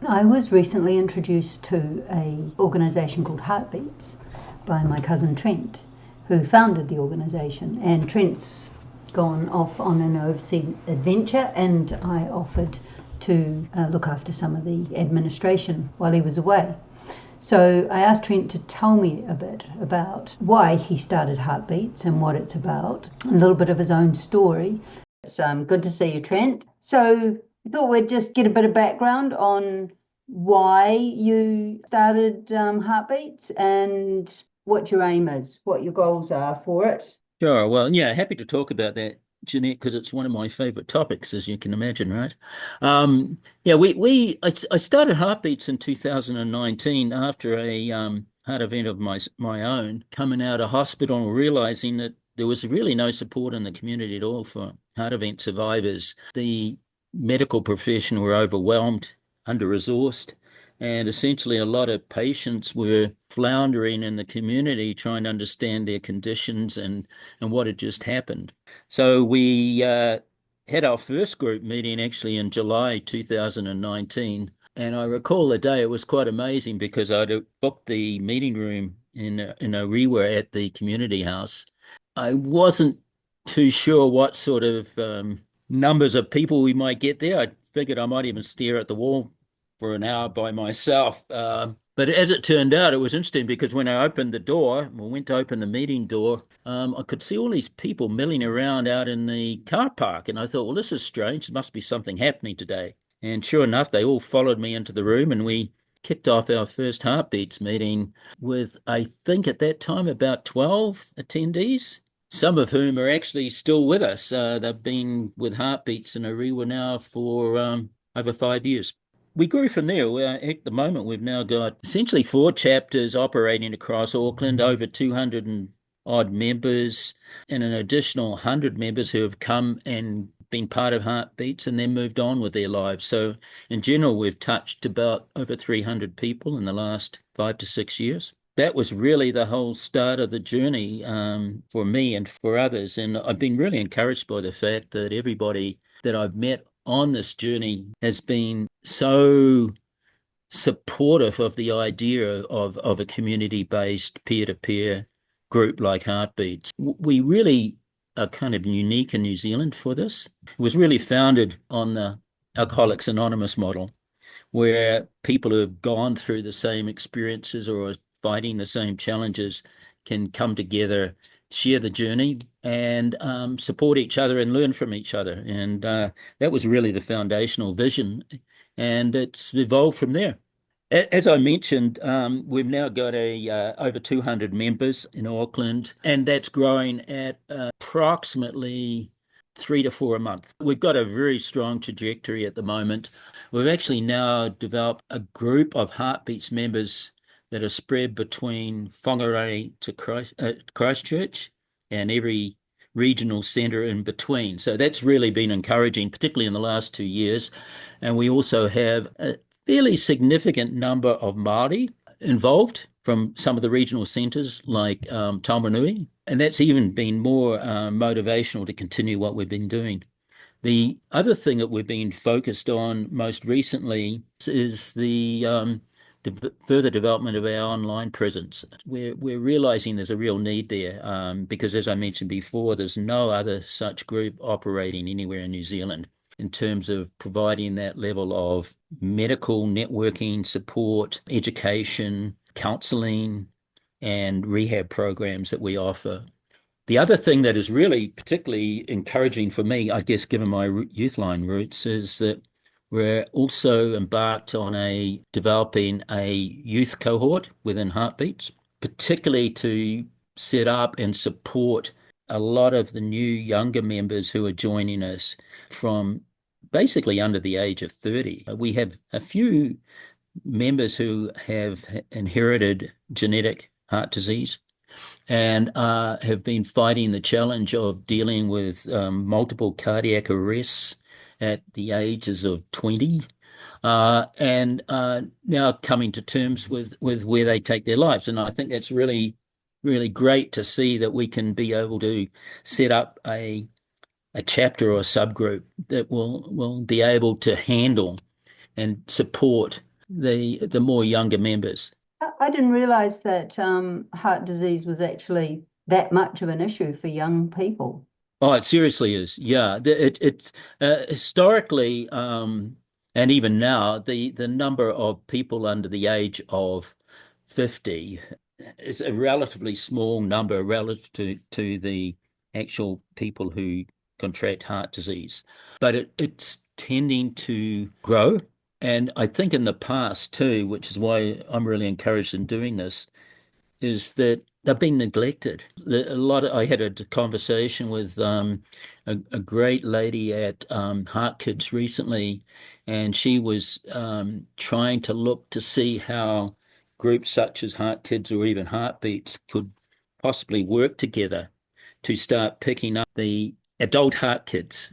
I was recently introduced to a organisation called Heartbeats by my cousin Trent, who founded the organisation. And Trent's gone off on an overseas adventure, and I offered to look after some of the administration while he was away. So I asked Trent to tell me a bit about why he started Heartbeats and what it's about, a little bit of his own story. It's good to see you, Trent. So I thought we'd just get a bit of background on why you started Heartbeats and what your aim is, what your goals are for it. Sure. Well, yeah, happy to talk about that, Jeanette, because it's one of my favorite topics, as you can imagine, right? Yeah, I started Heartbeats in 2019 after a heart event of my own, coming out of hospital, realizing that there was really no support in the community at all for heart event survivors. The medical profession were overwhelmed, under-resourced, and essentially, a lot of patients were floundering in the community trying to understand their conditions and what had just happened. So we had our first group meeting actually in July 2019. And I recall the day, it was quite amazing because I'd booked the meeting room in a rewa at the community house. I wasn't too sure what sort of numbers of people we might get there. I figured I might even stare at the wall for an hour by myself. But as it turned out, it was interesting because when I opened the door, or went to open the meeting door, I could see all these people milling around out in the car park. And I thought, well, this is strange. There must be something happening today. And sure enough, they all followed me into the room and we kicked off our first Heartbeats meeting with, I think at that time, about 12 attendees, some of whom are actually still with us. They've been with Heartbeats in Orewa now for over 5 years. We grew from there. At the moment, we've now got essentially four chapters operating across Auckland, over 200 and odd members, and an additional 100 members who have come and been part of Heartbeats and then moved on with their lives. So, in general, we've touched about over 300 people in the last 5 to 6 years. That was really the whole start of the journey for me and for others. And I've been really encouraged by the fact that everybody that I've met on this journey has been so supportive of the idea of a community-based peer-to-peer group like Heartbeats. We really are kind of unique in New Zealand for this. It was really founded on the Alcoholics Anonymous model, where people who have gone through the same experiences or are fighting the same challenges can come together, share the journey, and support each other and learn from each other. And that was really the foundational vision, and it's evolved from there. As I mentioned, we've now got over 200 members in Auckland, and that's growing at approximately 3 to 4 a month. We've got a very strong trajectory at the moment. We've actually now developed a group of Heartbeats members that are spread between Whangarei to Christchurch and every regional centre in between. So that's really been encouraging, particularly in the last 2 years. And we also have a fairly significant number of Māori involved from some of the regional centres like Taumarunui. And that's even been more motivational to continue what we've been doing. The other thing that we've been focused on most recently is the further development of our online presence. We're realizing there's a real need there because, as I mentioned before, there's no other such group operating anywhere in New Zealand in terms of providing that level of medical networking, support, education, counselling, and rehab programs that we offer. The other thing that is really particularly encouraging for me, I guess, given my Youthline roots, is that we're also embarked on developing a youth cohort within Heartbeats, particularly to set up and support a lot of the new younger members who are joining us from basically under the age of 30. We have a few members who have inherited genetic heart disease and have been fighting the challenge of dealing with multiple cardiac arrests at the ages of 20 and now coming to terms with where they take their lives. And I think that's really, really great to see that we can be able to set up a chapter or a subgroup that will be able to handle and support the more younger members. I didn't realize that heart disease was actually that much of an issue for young people. Oh, it seriously is. Yeah, it's historically, and even now, the number of people under the age of 50 is a relatively small number relative to the actual people who contract heart disease. But it's tending to grow. And I think in the past too, which is why I'm really encouraged in doing this, is that they've been neglected. I had a conversation with a great lady at Heart Kids recently, and she was trying to look to see how groups such as Heart Kids or even Heartbeats could possibly work together to start picking up the adult heart kids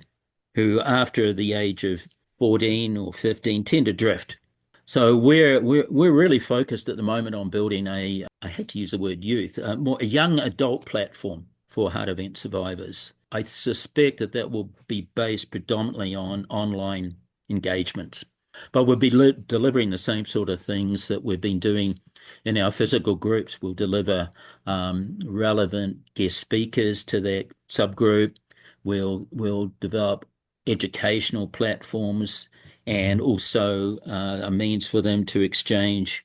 who, after the age of 14 or 15, tend to drift. So we're really focused at the moment on building I hate to use the word youth, more a young adult platform for heart event survivors. I suspect that that will be based predominantly on online engagements, but we'll be delivering the same sort of things that we've been doing in our physical groups. We'll deliver relevant guest speakers to that subgroup. We'll develop educational platforms and also a means for them to exchange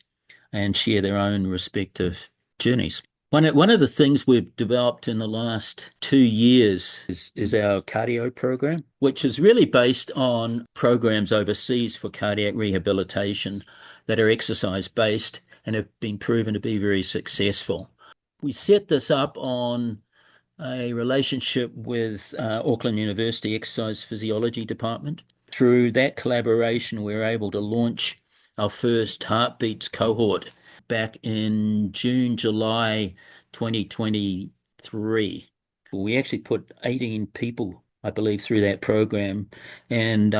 and share their own respective journeys. One of the things we've developed in the last 2 years is our cardio program, which is really based on programs overseas for cardiac rehabilitation that are exercise based and have been proven to be very successful. We set this up on a relationship with Auckland University Exercise Physiology Department. Through that collaboration, we were able to launch our first Heartbeats cohort back in June, July 2023. We actually put 18 people, I believe, through that program, and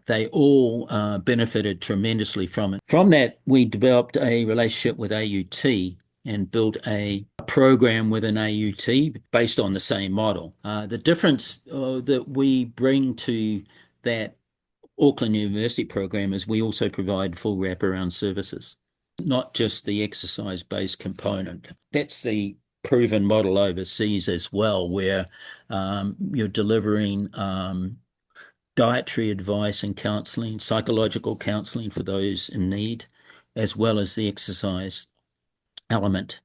they all benefited tremendously from it. From that, we developed a relationship with AUT and built a program with an AUT based on the same model. The difference that we bring to that Auckland University program is we also provide full wraparound services, not just the exercise-based component. That's the proven model overseas as well, where you're delivering dietary advice and counseling, psychological counseling for those in need, as well as the exercise element.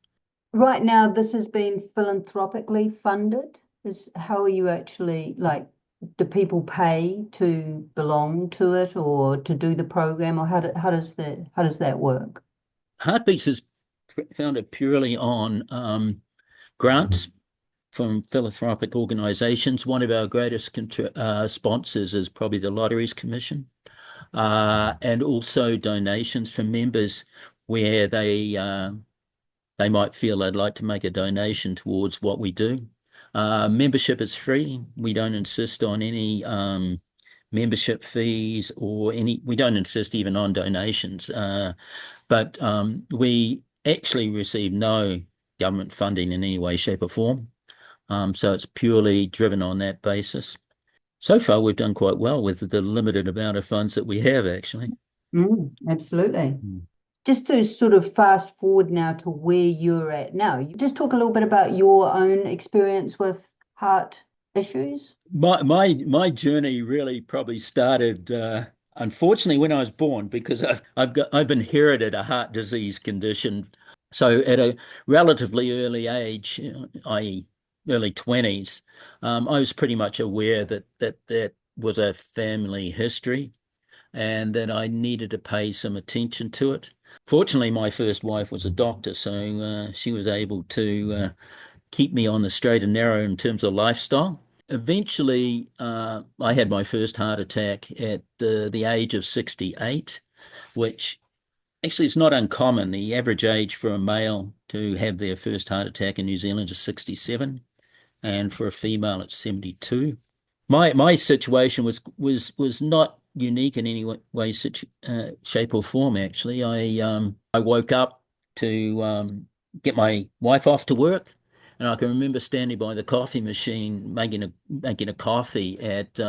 Right now, this has been philanthropically funded. How are you actually like? Do people pay to belong to it or to do the program, or how does that work? Heartbeats is founded purely on grants from philanthropic organizations. One of our greatest sponsors is probably the Lotteries Commission, and also donations from members where they might feel they'd like to make a donation towards what we do. Membership is free. We don't insist on any membership fees we don't insist even on donations. But we actually receive no government funding in any way, shape, or form. So it's purely driven on that basis. So far, we've done quite well with the limited amount of funds that we have, actually. Absolutely. Just to sort of fast forward now to where you're at now, you just talk a little bit about your own experience with heart issues. My journey really probably started, unfortunately, when I was born, because I've inherited a heart disease condition. So at a relatively early age, i.e., early 20s, I was pretty much aware that was a family history and that I needed to pay some attention to it. Fortunately, my first wife was a doctor, so she was able to keep me on the straight and narrow in terms of lifestyle. Eventually, I had my first heart attack at the age of 68, which actually is not uncommon. The average age for a male to have their first heart attack in New Zealand is 67, and for a female, it's 72. My situation was not unique in any way, shape, or form. Actually, I woke up to get my wife off to work, and I can remember standing by the coffee machine making a coffee at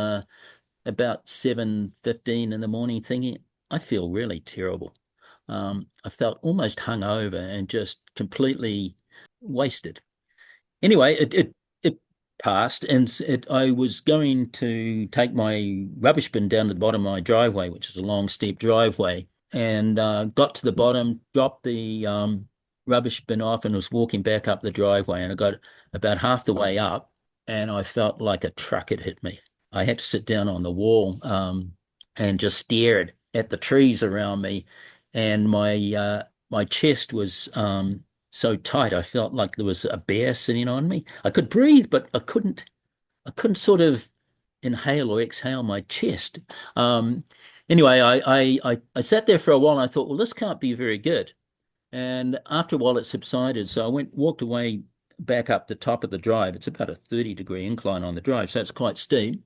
about 7:15 in the morning, thinking I feel really terrible. I felt almost hungover and just completely wasted. Anyway, it passed, and I was going to take my rubbish bin down to the bottom of my driveway, which is a long, steep driveway, and got to the bottom, dropped the rubbish bin off, and was walking back up the driveway. And I got about half the way up, and I felt like a truck had hit me. I had to sit down on the wall and just stared at the trees around me, and my chest was so tight. I felt like there was a bear sitting on me. I could breathe, but I couldn't sort of inhale or exhale my chest. Anyway, I sat there for a while and I thought, well, this can't be very good. And after a while it subsided. So walked away back up the top of the drive. It's about a 30-degree incline on the drive, so it's quite steep.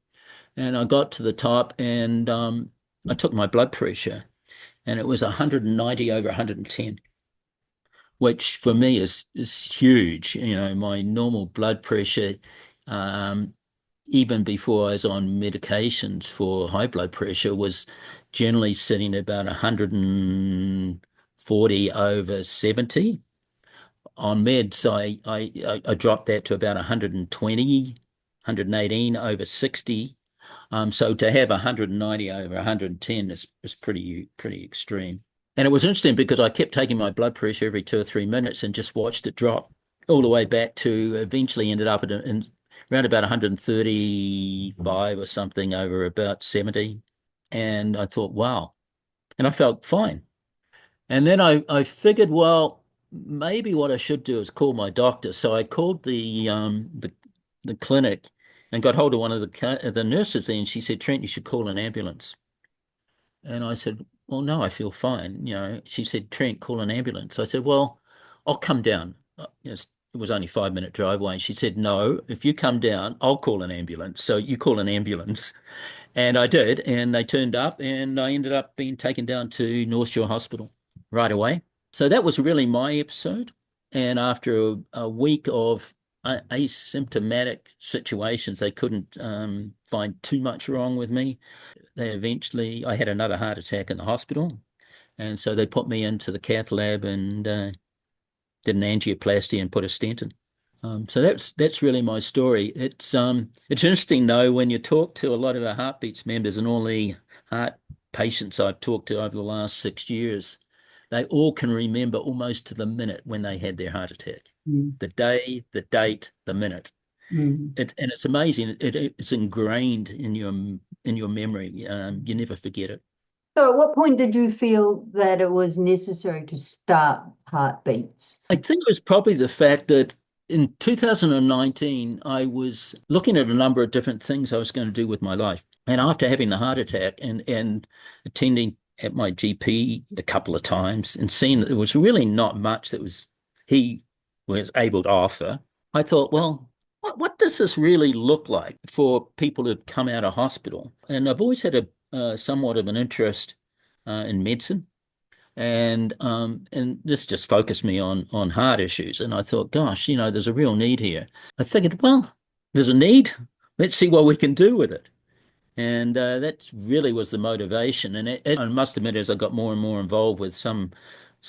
And I got to the top and I took my blood pressure and it was 190 over 110, which for me is huge. My normal blood pressure, um, even before I was on medications for high blood pressure, was generally sitting about 140 over 70. On meds, I dropped that to about 120, 118 over 60. So to have 190 over 110 is pretty extreme. And it was interesting because I kept taking my blood pressure every 2 or 3 minutes and just watched it drop all the way back to eventually ended up in around about 135 or something over about 70. And I thought, wow. And I felt fine. And then I figured, well, maybe what I should do is call my doctor. So I called the clinic and got hold of one of the nurses there, and she said, Trent, you should call an ambulance. And I said, well, no, I feel fine. She said, Trent, call an ambulance. I said, well, I'll come down. It was only 5-minute drive away. And she said, no, if you come down, I'll call an ambulance. So you call an ambulance. And I did. And they turned up and I ended up being taken down to North Shore Hospital right away. So that was really my episode. And after a week of asymptomatic situations, they couldn't find too much wrong with me. I had another heart attack in the hospital. And so they put me into the cath lab and did an angioplasty and put a stent in. So that's really my story. It's interesting though when you talk to a lot of our Heartbeats members and all the heart patients I've talked to over the last 6 years, they all can remember almost to the minute when they had their heart attack. The day, the date, the minute. And it's amazing. It's ingrained in your memory. You never forget it. So at what point did you feel that it was necessary to start Heartbeats? I think it was probably the fact that in 2019, I was looking at a number of different things I was going to do with my life. And after having the heart attack and attending at my GP a couple of times and seeing that there was really not much that he was able to offer, I thought, well, what does this really look like for people who've come out of hospital? And I've always had somewhat of an interest in medicine, and this just focused me on heart issues. And I thought, gosh, there's a real need here. I figured, well, there's a need. Let's see what we can do with it. And that really was the motivation. And I must admit, as I got more and more involved with some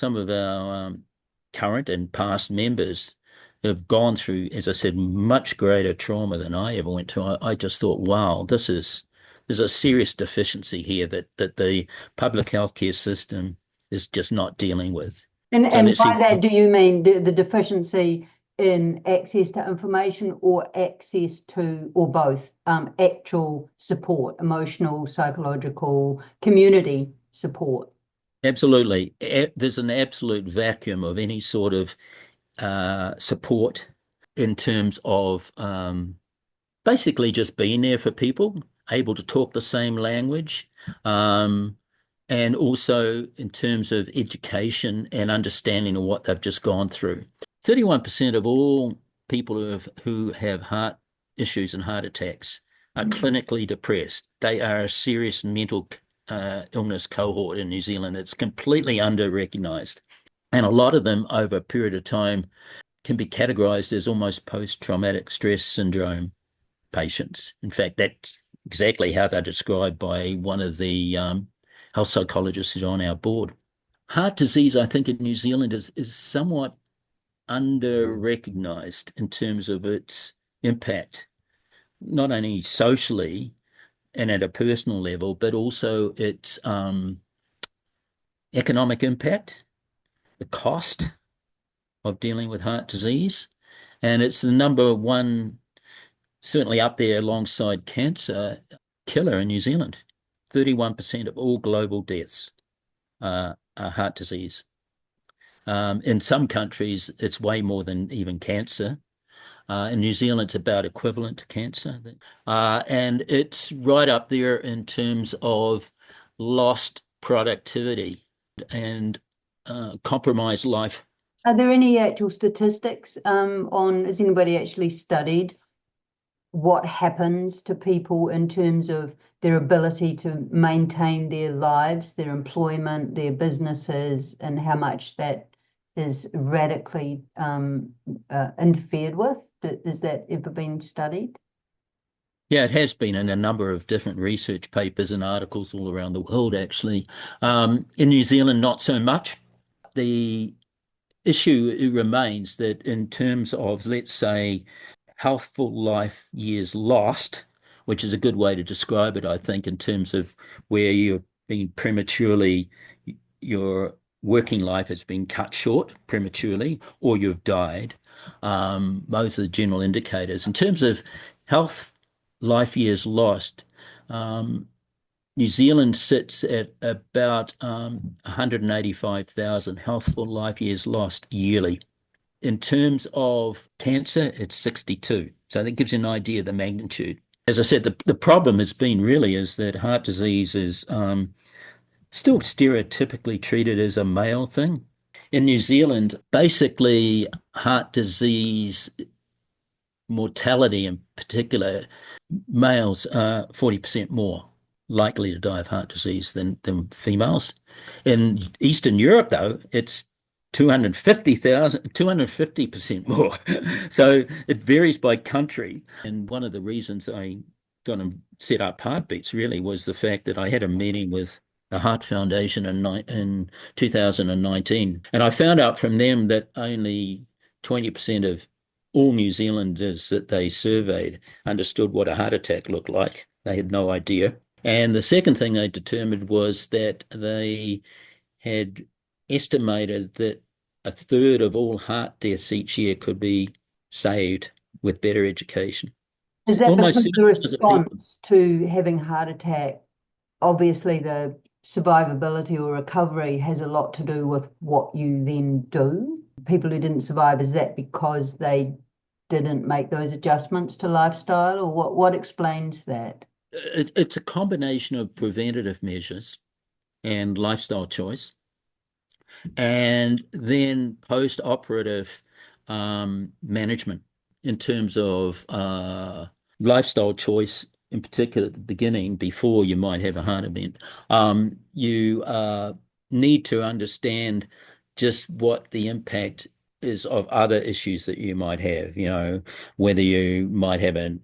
of our current and past members who have gone through, as I said, much greater trauma than I ever went to, I just thought, wow, there's a serious deficiency here that the public healthcare system is just not dealing with. And by that, do you mean the deficiency in access to information or access to, or both, actual support, emotional, psychological, community support? Absolutely. There's an absolute vacuum of any sort of support in terms of basically just being there for people, able to talk the same language, and also in terms of education and understanding of what they've just gone through. 31% of all people who have heart issues and heart attacks are clinically depressed. They are a serious mental illness cohort in New Zealand that's completely under-recognised. And a lot of them over a period of time can be categorised as almost post-traumatic stress syndrome patients. In fact, that's exactly how they're described by one of the health psychologists who's on our board. Heart disease, I think, in New Zealand is somewhat under recognized in terms of its impact, not only socially and at a personal level, but also its economic impact, the cost of dealing with heart disease. And it's the number one, certainly up there alongside cancer, killer in New Zealand. 31% of all global deaths are heart disease. In some countries, it's way more than even cancer. In New Zealand, it's about equivalent to cancer. And it's right up there in terms of lost productivity and compromised life. Are there any actual statistics on, has anybody actually studied what happens to people in terms of their ability to maintain their lives, their employment, their businesses, and how much that is radically interfered with? Has that ever been studied? Yeah, it has been in a number of different research papers and articles all around the world, actually. In New Zealand, not so much. The issue remains that in terms of, let's say, healthful life years lost, which is a good way to describe it, I think, in terms of where you've been prematurely, your working life has been cut short prematurely, or you've died. Those are the general indicators. In terms of health life years lost, New Zealand sits at about 185,000 healthful life years lost yearly. In terms of cancer, it's 62. So that gives you an idea of the magnitude. As I said, the problem has been really is that heart disease is still stereotypically treated as a male thing. In New Zealand, basically, heart disease mortality in particular, males are 40% more likely to die of heart disease than females. In Eastern Europe, though, it's 250% more. So it varies by country. And one of the reasons I got them set up Heartbeats really was the fact that I had a meeting with the Heart Foundation in 2019. And I found out from them that only 20% of all New Zealanders that they surveyed understood what a heart attack looked like. They had no idea. And the second thing they determined was that they had estimated that a third of all heart deaths each year could be saved with better education. Is that Almost because the 60% of people. response to having a heart attack, obviously the survivability or recovery has a lot to do with what you then do? People who didn't survive, is that because they didn't make those adjustments to lifestyle, or what explains that? It's a combination of preventative measures and lifestyle choice, and then post-operative management in terms of lifestyle choice, in particular at the beginning, before you might have a heart event. You need to understand just what the impact is of other issues that you might have, whether you might have a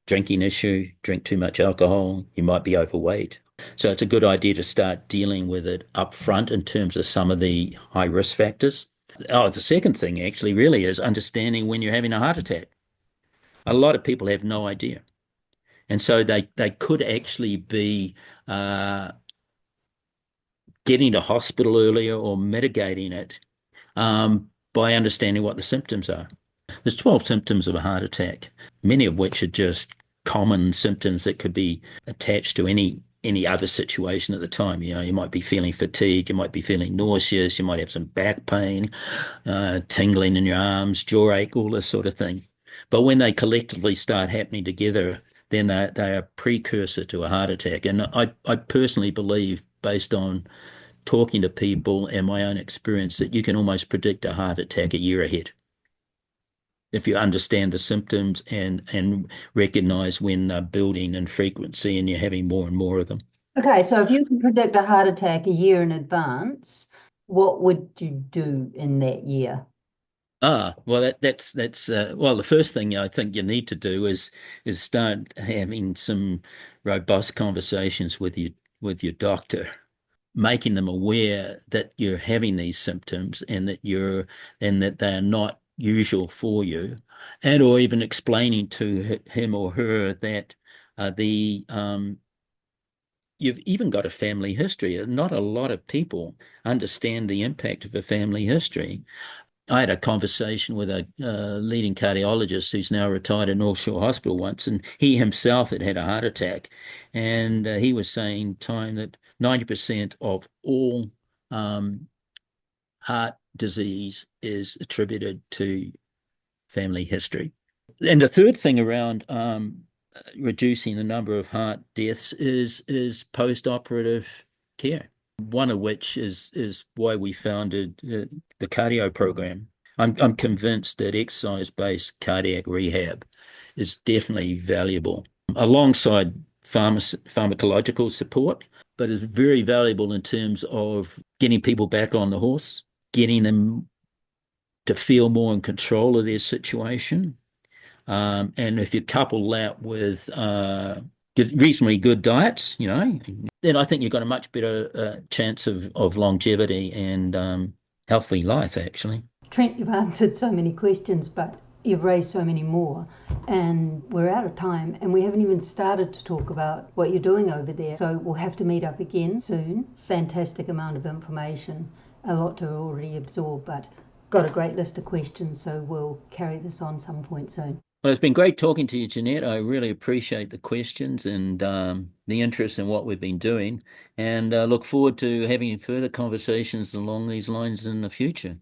drinking issue, drink too much alcohol, you might be overweight. So it's a good idea to start dealing with it up front in terms of some of the high risk factors. Oh, the second thing actually really is understanding when you're having a heart attack. A lot of people have no idea. And so they could actually be getting to hospital earlier or mitigating it by understanding what the symptoms are. There's 12 symptoms of a heart attack, many of which are just common symptoms that could be attached to any other situation at the time. You might be feeling fatigued, you might be feeling nauseous, you might have some back pain, tingling in your arms, jaw ache, all this sort of thing. But when they collectively start happening together, then they are a precursor to a heart attack. And I personally believe, based on talking to people and my own experience, that you can almost predict a heart attack a year ahead if you understand the symptoms and recognize when they're building in frequency and you're having more and more of them. Okay, so if you can predict a heart attack a year in advance, what would you do in that year? Well, that's well, the first thing I think you need to do is start having some robust conversations with your doctor making them aware that you're having these symptoms and that they are not usual for you, and or even explaining to him or her that the you've even got a family history. Not a lot of people understand the impact of a family history. I had a conversation with a leading cardiologist who's now retired at North Shore Hospital once, and he himself had had a heart attack, and he was saying time that 90% of all heart disease is attributed to family history. And the third thing around reducing the number of heart deaths is post-operative care. One of which is why we founded the cardio program. I'm convinced that exercise-based cardiac rehab is definitely valuable alongside pharmacological support, but is very valuable in terms of getting people back on the horse, getting them to feel more in control of their situation. And if you couple that with reasonably good diets, then I think you've got a much better chance of longevity and healthy life, actually. Trent, you've answered so many questions, but you've raised so many more, and we're out of time, and we haven't even started to talk about what you're doing over there. So we'll have to meet up again soon. Fantastic amount of information, a lot to already absorb, but got a great list of questions, so we'll carry this on some point soon. Well, it's been great talking to you, Jeanette. I really appreciate the questions and the interest in what we've been doing, and look forward to having further conversations along these lines in the future.